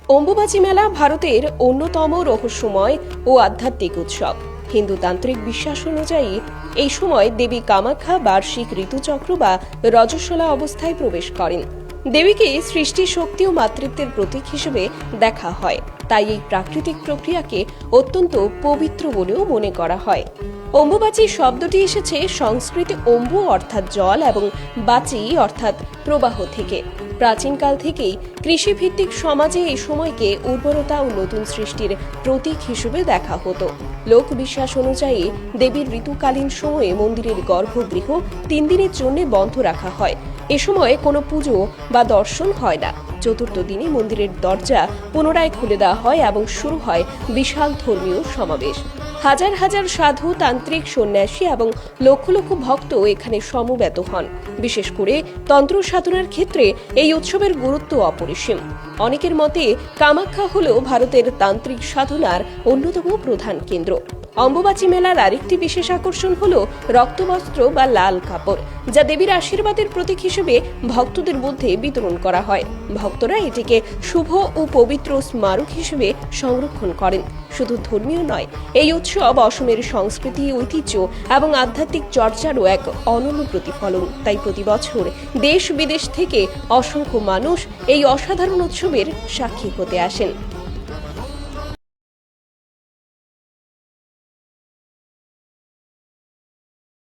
অম্বুবাচী মেলা ভারতের অন্যতম রহস্যময় ও আধ্যাত্মিক উৎসব। হিন্দু তান্ত্রিক বিশ্বাস অনুযায়ী এই সময় দেবী কামাখ্যা বার্ষিক ঋতুচক্র বা রজস্বলা অবস্থায় প্রবেশ করেন। দেবীকে সৃষ্টি শক্তি ও মাতৃত্বের প্রতীক হিসেবে দেখা হয়, তাই এই প্রাকৃতিক প্রক্রিয়াকে অত্যন্ত পবিত্র বলেও মনে করা হয়। অম্বুবাচী শব্দটি এসেছে সংস্কৃত অম্বু অর্থাৎ জল এবং বাচী অর্থাৎ প্রবাহ থেকে। প্রাচীনকাল থেকেই কৃষিভিত্তিক সমাজে এই সময়কে উর্বরতা ও নতুন সৃষ্টির প্রতীক হিসেবে দেখা হতো। লোক বিশ্বাস অনুযায়ী দেবীর ঋতুকালীন সময়ে মন্দিরের গর্ভগৃহ 3 দিনের জন্য বন্ধ রাখা হয়। এ সময় কোনো পুজো বা দর্শন হয় না। চতুর্থ দিনে মন্দিরের দরজা পুনরায় খুলে দেওয়া হয় এবং শুরু হয় বিশাল ধর্মীয় সমাবেশ। হাজার হাজার সাধু, তান্ত্রিক, সন্ন্যাসী এবং লক্ষ লক্ষ ভক্ত এখানে সমবেত হন। বিশেষ করে তন্ত্র সাধনার ক্ষেত্রে এই উৎসবের গুরুত্ব অপরিসীম। অনেকের মতে কামাখ্যা হল ভারতের তান্ত্রিক সাধনার অন্যতম প্রধান কেন্দ্র। অম্বুবাচী মেলার আরেকটি বিশেষ আকর্ষণ হল রক্তবস্ত্র বা লাল কাপড়, যা দেবীর আশীর্বাদের প্রতীক হিসেবে ভক্তদের মধ্যে বিতরণ করা হয়। ভক্তরা এটিকে শুভ ও পবিত্র স্মারক হিসেবে সংরক্ষণ করেন। শুধু ধর্মীয় নয়, এই উৎসব অসমের সংস্কৃতি, ঐতিহ্য এবং আধ্যাত্মিক চর্চারও এক অনন্য প্রতিফলন। তাই প্রতি বছর দেশ বিদেশ থেকে অসংখ্য মানুষ এই অসাধারণ উৎসবের সাক্ষী হতে আসেন।